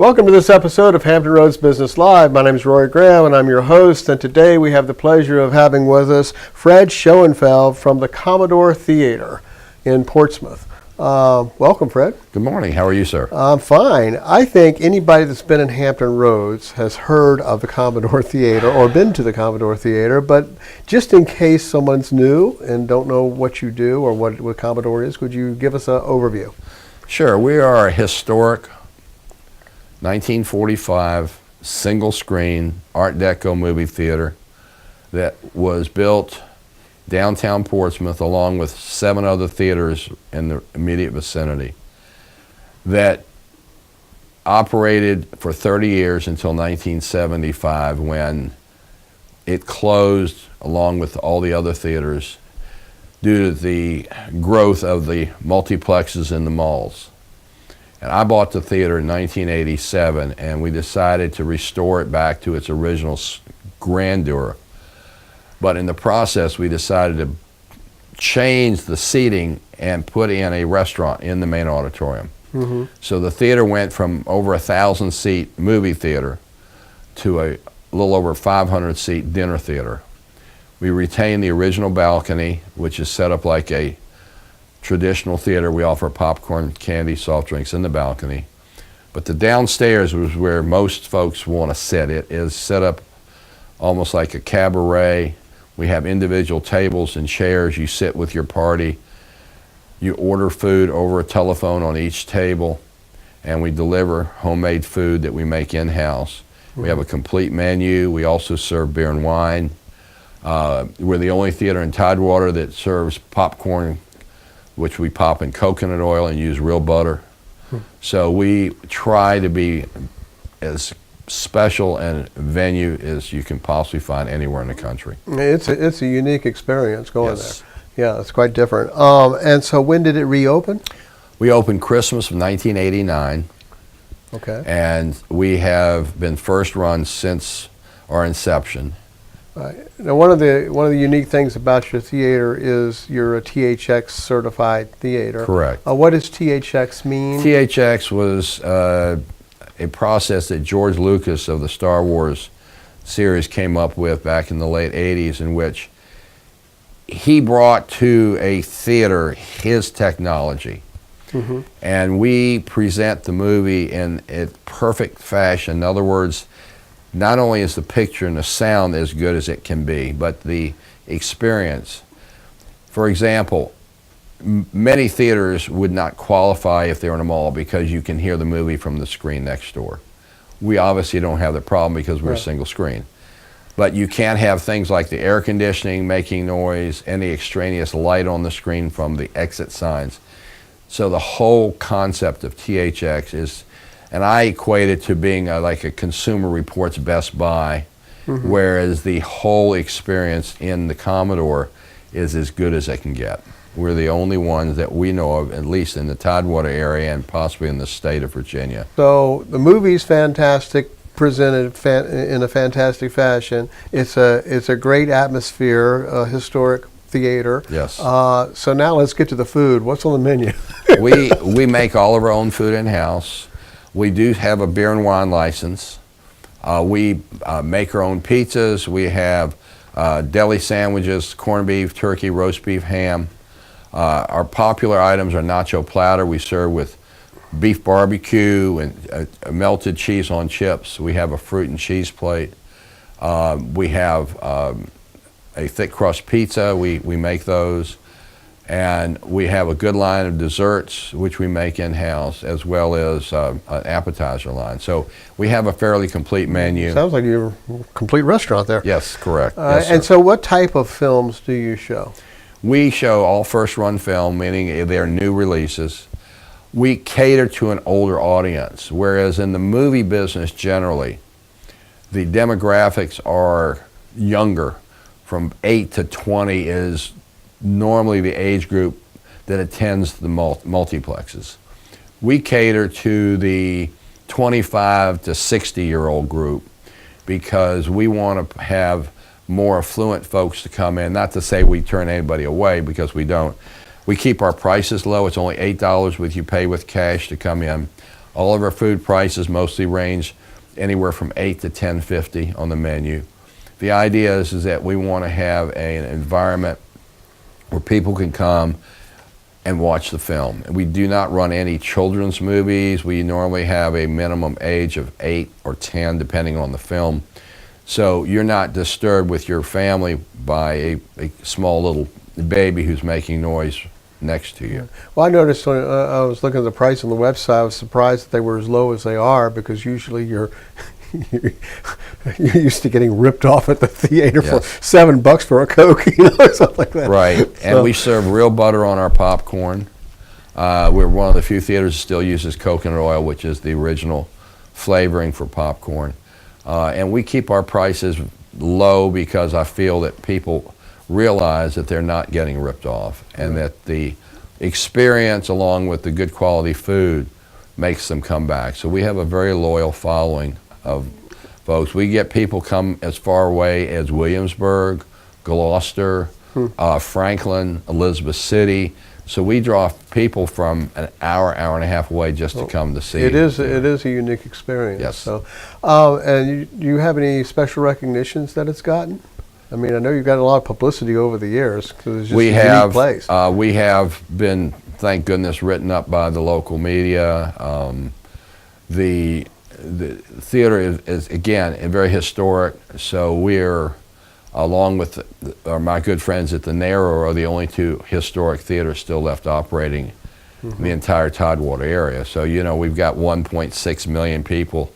Welcome to this episode of Hampton Roads Business Live. My name is Roy Graham and I'm your host, and today we have the pleasure of having with us Fred Schoenfeld from the Commodore Theatre in Portsmouth. Welcome, Fred. Good morning. How are you, sir? I'm fine. I think anybody that's been in Hampton Roads has heard of the Commodore Theatre or been to the Commodore Theatre, but just in case someone's new and don't know what you do or what Commodore is, could you give us an overview? Sure. We are a historic 1945 single-screen Art Deco movie theater that was built downtown Portsmouth along with 7 other theaters in the immediate vicinity that operated for 30 years until 1975, when it closed along with all the other theaters due to the growth of the multiplexes in the malls. And I bought the theater in 1987, and we decided to restore it back to its original grandeur. But in the process, we decided to change the seating and put in a restaurant in the main auditorium. Mm-hmm. So the theater went from over 1,000-seat movie theater to a little over 500-seat dinner theater. We retained the original balcony, which is set up like a traditional theater. We offer popcorn, candy, soft drinks in the balcony. But the downstairs was where most folks want to sit. It is set up almost like a cabaret. We have individual tables and chairs. You sit with your party. You order food over a telephone on each table, and we deliver homemade food that we make in-house. Mm-hmm. We have a complete menu. We also serve beer and wine. We're the only theater in Tidewater that serves popcorn, which we pop in coconut oil and use real butter. So we try to be as special a venue as you can possibly find anywhere in the country. It's a unique experience going Yes. there. Yeah, it's quite different. And so when did it reopen? We opened Christmas of 1989. Okay. And we have been first run since our inception. Now, one of the unique things about your theater is you're a THX certified theater. Correct. What does THX mean? THX was a process that George Lucas of the Star Wars series came up with back in the late 80s, in which he brought to a theater his technology. Mm-hmm. And we present the movie in a perfect fashion. In other words, not only is the picture and the sound as good as it can be, but the experience. For example, many theaters would not qualify if they're in a mall because you can hear the movie from the screen next door. We obviously don't have the problem because we're right. a single screen. But you can't have things like the air conditioning making noise, any extraneous light on the screen from the exit signs. So the whole concept of THX is, and I equate it to being like a Consumer Reports Best Buy, mm-hmm. whereas the whole experience in the Commodore is as good as it can get. We're the only ones that we know of, at least in the Tidewater area and possibly in the state of Virginia. So the movie's fantastic, presented in a fantastic fashion. It's a great atmosphere, a historic theater. Yes. So now let's get to the food. What's on the menu? We make all of our own food in-house. We do have a beer and wine license. We make our own pizzas. We have deli sandwiches, corned beef, turkey, roast beef, ham. Our popular items are nacho platter. We serve with beef barbecue and melted cheese on chips. We have a fruit and cheese plate. We have a thick crust pizza. We make those. And we have a good line of desserts, which we make in-house, as well as an appetizer line. So we have a fairly complete menu. Sounds like you're a complete restaurant there. Yes, correct. Yes, and so what type of films do you show? We show all first-run film, meaning they're new releases. We cater to an older audience, whereas in the movie business generally, the demographics are younger. From 8 to 20 is normally the age group that attends the multiplexes. We cater to the 25 to 60-year-old group because we want to have more affluent folks to come in. Not to say we turn anybody away, because we don't. We keep our prices low. It's only $8 with you pay with cash to come in. All of our food prices mostly range anywhere from $8 to $10.50 on the menu. The idea is that we want to have an environment where people can come and watch the film. And we do not run any children's movies. We normally have a minimum age of 8 or 10, depending on the film. So you're not disturbed with your family by a small little baby who's making noise next to you. Well, I noticed when I was looking at the price on the website, I was surprised that they were as low as they are, because usually you're used to getting ripped off at the theater for $7 for a Coke, something like that. Right, and we serve real butter on our popcorn. We're one of the few theaters that still uses coconut oil, which is the original flavoring for popcorn. And we keep our prices low because I feel that people realize that they're not getting ripped off, and that the experience along with the good quality food makes them come back. So we have a very loyal following of folks. We get people come as far away as Williamsburg, Gloucester, Franklin, Elizabeth City. So we draw people from an hour and a half away just to come to see it. It is a unique experience. Yes. So, and do you have any special recognitions that it's gotten? I mean, I know you've got a lot of publicity over the years because it's just a unique place. We have been, thank goodness, written up by the local media. The theater is again very historic, so we're, along with my good friends at the Narrow, are the only two historic theaters still left operating in the entire Tidewater area. So, you know, we've got 1.6 million people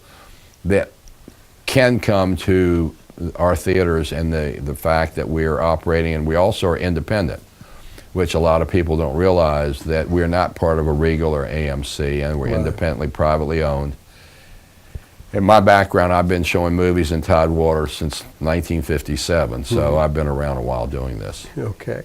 that can come to our theaters, and the fact that we're operating, and we also are independent, which a lot of people don't realize, that we're not part of a Regal or AMC, and we're independently, privately owned. In my background, I've been showing movies in Tidewater since 1957, so I've been around a while doing this. Okay.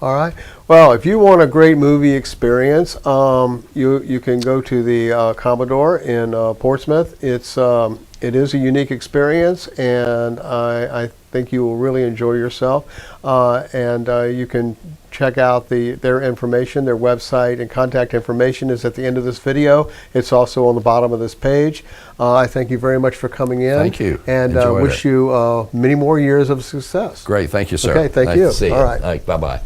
All right. Well, if you want a great movie experience, you can go to the Commodore in Portsmouth. It is a unique experience, and I think you will really enjoy yourself. And you can check out their information, their website, and contact information is at the end of this video. It's also on the bottom of this page. I thank you very much for coming in. Thank you. And wish you many more years of success. Great. Thank you, sir. Okay, thank nice you. To see All you. right. Bye-bye.